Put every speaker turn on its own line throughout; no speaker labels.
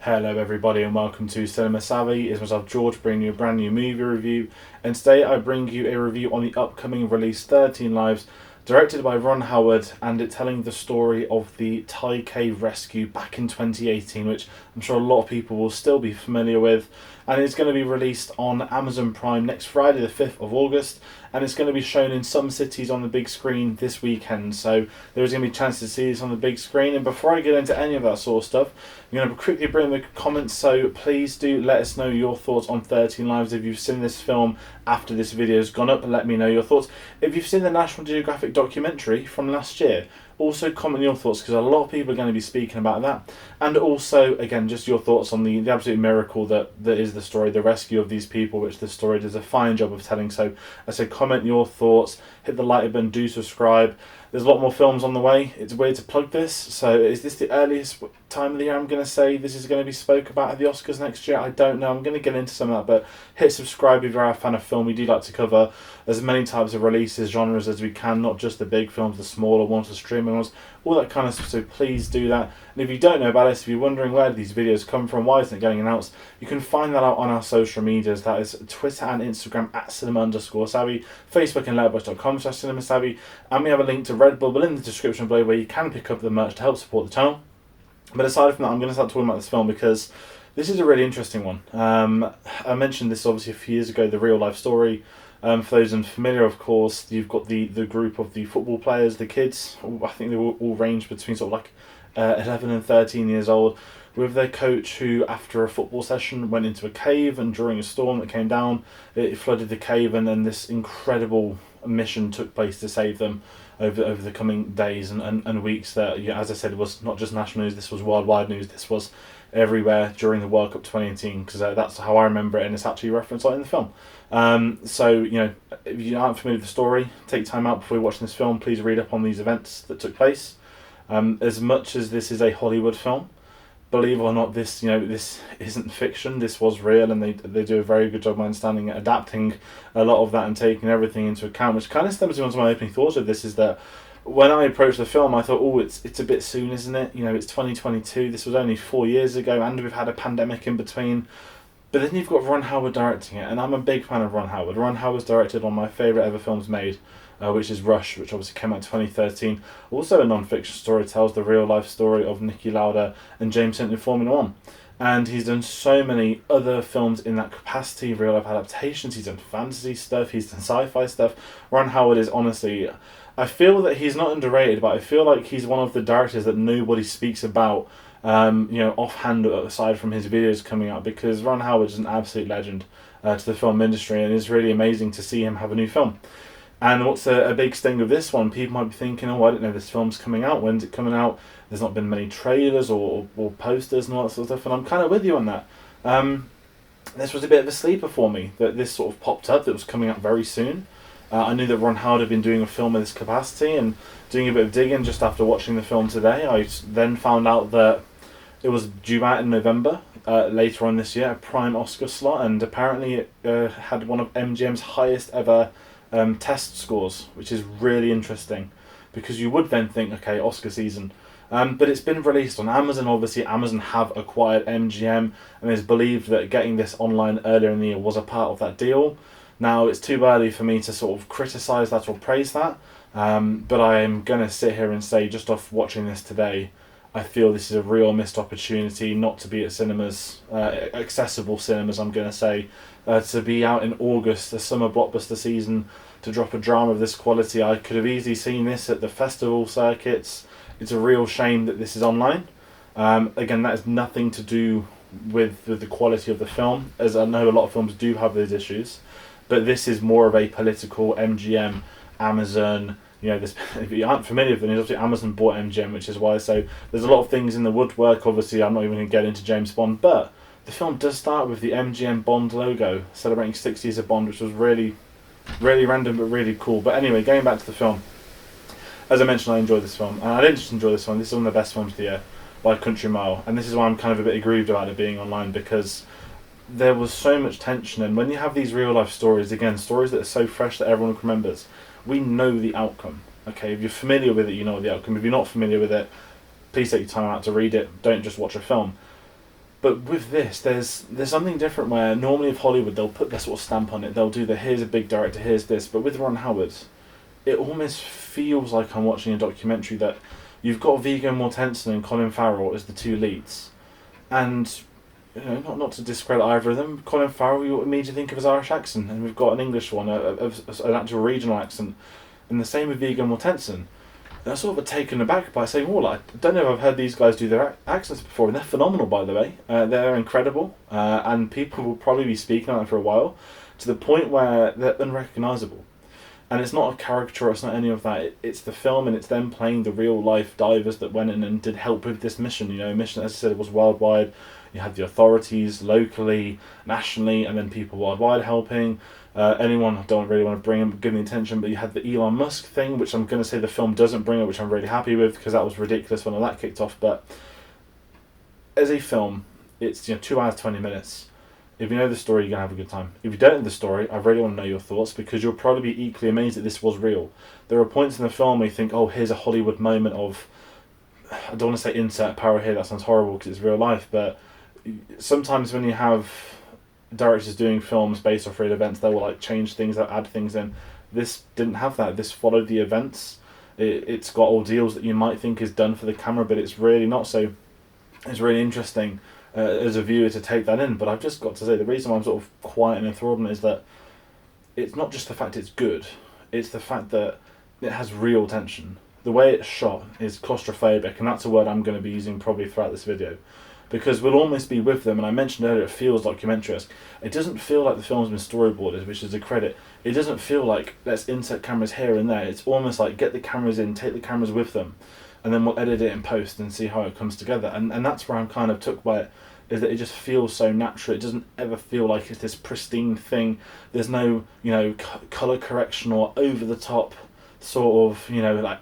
Hello everybody and welcome to Cinema Savvy. It's myself George bringing you a brand new movie review, and today I bring you a review on the upcoming release 13 Lives, directed by Ron Howard, and it telling the story of the Thai cave rescue back in 2018, which I'm sure a lot of people will still be familiar with. And it's going to be released on Amazon Prime next Friday the 5th of August, and it's going to be shown in some cities on the big screen this weekend, so there's going to be a chance to see this on the big screen. And before I get into any of that sort of stuff, I'm going to quickly bring the comments, so please do let us know your thoughts on 13 Lives. If you've seen this film after this video has gone up, let me know your thoughts. If you've seen the National Geographic documentary from last year, also comment your thoughts, because a lot of people are going to be speaking about that. And also, again, just your thoughts on the absolute miracle that is the story, the rescue of these people, which the story does a fine job of telling. So I say comment your thoughts, hit the like button, do subscribe. There's a lot more films on the way. It's weird to plug this. So is this the earliest time of the year I'm going to say this is going to be spoke about at the Oscars next year? I don't know. I'm going to get into some of that, but hit subscribe if you're a fan of film. We do like to cover as many types of releases, genres as we can, not just the big films, the smaller ones, the streaming ones, all that kind of stuff. So please do that. And if you don't know about us, if you're wondering where these videos come from, why isn't it getting announced, you can find that out on our social medias. That is Twitter and Instagram at cinema_savvy, Facebook and letterboxd.com/cinemasavvy, and we have a link to Redbubble in the description below where you can pick up the merch to help support the channel. But aside from that, I'm going to start talking about this film because this is a really interesting one. I mentioned this obviously a few years ago, the real life story. For those unfamiliar, of course, you've got the group of the football players, the kids. I think they all range between sort of like 11 and 13 years old, with their coach who, after a football session, went into a cave, and during a storm that came down, it flooded the cave, and then this incredible mission took place to save them over the coming days and weeks. That, yeah, as I said, was not just national news, this was worldwide news, this was everywhere during the World Cup 2018, because that's how I remember it, and it's actually referenced in the film. So, you know, if you aren't familiar with the story, take time out before you're watching this film, please read up on these events that took place. As much as this is a Hollywood film, believe it or not, this isn't fiction. This was real, and they do a very good job, my understanding, at adapting a lot of that and taking everything into account. Which kind of stems from one of my opening thoughts of this, is that when I approached the film, I thought, oh, it's a bit soon, isn't it? You know, it's 2022. This was only 4 years ago, and we've had a pandemic in between. But then you've got Ron Howard directing it, and I'm a big fan of Ron Howard. Ron Howard's directed one of my favourite ever films made, which is Rush, which obviously came out in 2013. Also a non-fiction story, tells the real-life story of Niki Lauda and James Hunt in Formula One. And he's done so many other films in that capacity, real-life adaptations, he's done fantasy stuff, he's done sci-fi stuff. Ron Howard is honestly... I feel that he's not underrated, but I feel like he's one of the directors that nobody speaks about, offhand, aside from his videos coming out, because Ron Howard is an absolute legend to the film industry, and it's really amazing to see him have a new film. And what's a big sting of this one, people might be thinking, oh, I didn't know this film's coming out, when's it coming out? There's not been many trailers or posters and all that sort of stuff, and I'm kind of with you on that. This was a bit of a sleeper for me, that this sort of popped up, that was coming out very soon. I knew that Ron Howard had been doing a film of this capacity, and doing a bit of digging just after watching the film today, I then found out that it was due out in November, later on this year, a prime Oscar slot, and apparently it had one of MGM's highest ever test scores, which is really interesting, because you would then think, okay, Oscar season. But it's been released on Amazon. Obviously, Amazon have acquired MGM, and it's believed that getting this online earlier in the year was a part of that deal. Now, it's too early for me to sort of criticise that or praise that, but I am going to sit here and say, just off watching this today, I feel this is a real missed opportunity not to be at cinemas, accessible cinemas, I'm going to say, to be out in August, the summer blockbuster season, to drop a drama of this quality. I could have easily seen this at the festival circuits. It's a real shame that this is online. Again, that has nothing to do with the quality of the film, as I know a lot of films do have those issues, but this is more of a political MGM, Amazon. You know, this, if you aren't familiar with it, obviously Amazon bought MGM, which is why. So there's a lot of things in the woodwork. Obviously, I'm not even going to get into James Bond, but the film does start with the MGM Bond logo, celebrating 60 years of Bond, which was really, really random, but really cool. But anyway, going back to the film, as I mentioned, I enjoyed this film, and I didn't just enjoy this one. This is one of the best films of the year by a country mile, and this is why I'm kind of a bit aggrieved about it being online, because there was so much tension, and when you have these real life stories, again, stories that are so fresh that everyone remembers, we know the outcome. Okay, if you're familiar with it, you know the outcome. If you're not familiar with it, please take your time out to read it. Don't just watch a film. But with this, there's something different where normally with Hollywood they'll put their sort of stamp on it. They'll do the here's a big director, here's this. But with Ron Howard, it almost feels like I'm watching a documentary that you've got Viggo Mortensen and Colin Farrell as the two leads, and not to discredit either of them. Colin Farrell, you immediately think of his Irish accent, and we've got an English one, an actual regional accent, and the same with Viggo Mortensen. And I was sort of taken aback by saying, "Oh, I don't know if I've heard these guys do their accents before," and they're phenomenal, by the way. They're incredible, and people will probably be speaking on it for a while, to the point where they're unrecognisable. And it's not a caricature, it's not any of that. It's the film, and it's them playing the real life divers that went in and did help with this mission. Mission, as I said, it was worldwide. You had the authorities locally, nationally, and then people worldwide helping. Anyone I don't really want to bring them, give the attention, but you had the Elon Musk thing, which I'm going to say the film doesn't bring it, which I'm really happy with, because that was ridiculous when all that kicked off. But as a film, it's 2 hours 20 minutes. If you know the story, you're going to have a good time. If you don't know the story, I really want to know your thoughts, because you'll probably be equally amazed that this was real. There are points in the film where you think, oh, here's a Hollywood moment of, I don't want to say insert power here, that sounds horrible because it's real life, but sometimes when you have directors doing films based off real events, they will change things, they'll add things in. This didn't have that. This followed the events. It's got ordeals that you might think is done for the camera, but it's really not. So it's really interesting as a viewer to take that in. But I've just got to say, the reason why I'm sort of quiet and enthralled on it is that it's not just the fact it's good, it's the fact that it has real tension. The way it's shot is claustrophobic, and that's a word I'm going to be using probably throughout this video, because we'll almost be with them. And I mentioned earlier, it feels documentary-esque. It doesn't feel like the film's been storyboarded, which is a credit. It doesn't feel like let's insert cameras here and there. It's almost like get the cameras in, take the cameras with them, and then we'll edit it in post and see how it comes together. And that's where I'm kind of took by it, is that it just feels so natural. It doesn't ever feel like it's this pristine thing. There's no colour correction or over the top sort of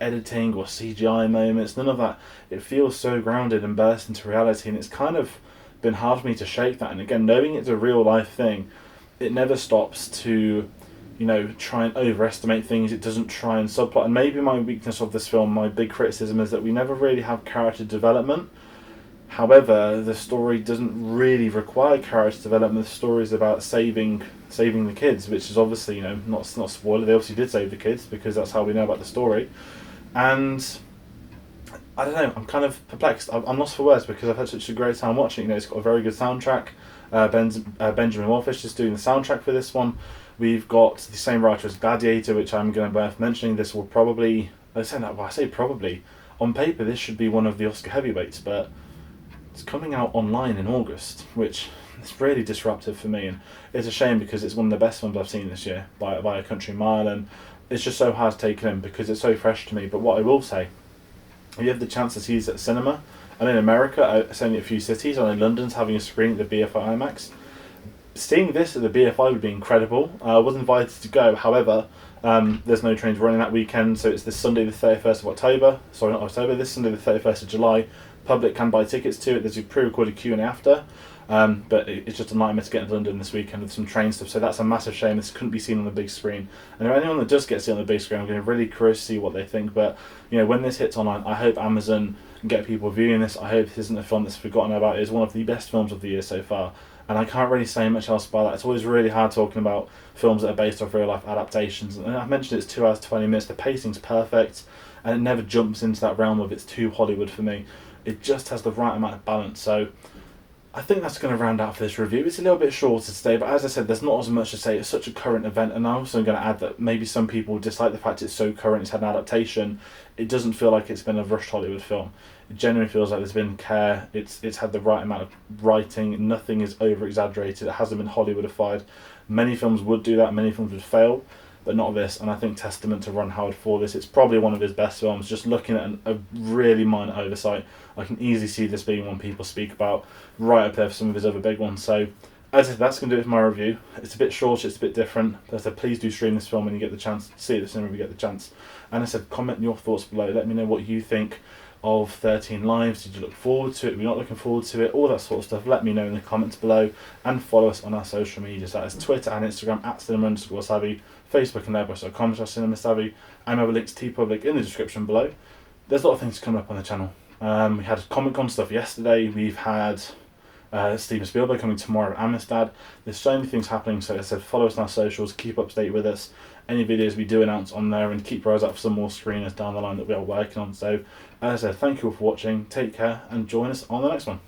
editing or CGI moments, none of that. It feels so grounded and burst into reality, and it's kind of been hard for me to shake that. And again, knowing it's a real life thing, it never stops to try and overestimate things. It doesn't try and subplot. And maybe my weakness of this film, my big criticism, is that we never really have character development. However, the story doesn't really require character development. The story is about saving the kids, which is obviously not spoiler. They obviously did save the kids, because that's how we know about the story. And I don't know, I'm kind of perplexed. I'm lost for words, because I've had such a great time watching. It's got a very good soundtrack. Benjamin Wallfish is doing the soundtrack for this one. We've got the same writer as Gladiator, which I'm going to be mentioning. This will probably, I say probably, on paper this should be one of the Oscar heavyweights, but it's coming out online in August, which is really disruptive for me, and it's a shame, because it's one of the best films I've seen this year by a country mile, and it's just so hard to take in because it's so fresh to me. But what I will say, if you have the chance to see this at cinema, and in America, it's only a few cities, I know London's having a screening at the BFI IMAX. Seeing this at the BFI would be incredible. I was invited to go, however, there's no trains running that weekend, so it's this Sunday the 31st of October, sorry not October, this Sunday the 31st of July. Public can buy tickets to it. There's a pre-recorded Q&A after, but it's just a nightmare to get to London this weekend with some train stuff, so that's a massive shame. This couldn't be seen on the big screen, and if anyone that does get to see it on the big screen, I'm going to really curious to see what they think. But when this hits online, I hope Amazon can get people viewing this. I hope this isn't a film that's forgotten about. It's one of the best films of the year so far, and I can't really say much else about that. It's always really hard talking about films that are based off real life adaptations, and I mentioned it's 2 hours 20 minutes. The pacing's perfect, and it never jumps into that realm of it's too Hollywood for me. It just has the right amount of balance. So I think that's going to round out for this review. It's a little bit shorter today, but as I said, there's not as much to say. It's such a current event, and I'm also going to add that maybe some people dislike the fact it's so current, it's had an adaptation. It doesn't feel like it's been a rushed Hollywood film. It genuinely feels like there's been care. It's had the right amount of writing. Nothing is over-exaggerated. It hasn't been Hollywoodified. Many films would do that. Many films would fail, but not this. And I think testament to Ron Howard for this. It's probably one of his best films. Just looking at a really minor oversight, I can easily see this being one people speak about, right up there for some of his other big ones. So as I said, that's going to do it for my review. It's a bit short, it's a bit different. As I said, please do stream this film when you get the chance. See it as soon as you get the chance. And as I said, comment your thoughts below. Let me know what you think of 13 Lives. Did you look forward to it? Were you not looking forward to it? All that sort of stuff. Let me know in the comments below, and follow us on our social medias. That is Twitter and Instagram at cinema_savvy, Facebook and letterboxd.com/cinemasavvy, and I have a link to TeePublic in the description below. There's a lot of things coming up on the channel. We had Comic Con stuff yesterday. We've had Steven Spielberg coming tomorrow at Amistad. There's so many things happening, so as I said, follow us on our socials, keep up to date with us. Any videos we do announce on there, and keep your eyes out for some more screeners down the line that we are working on. So, as I said, thank you all for watching, take care, and join us on the next one.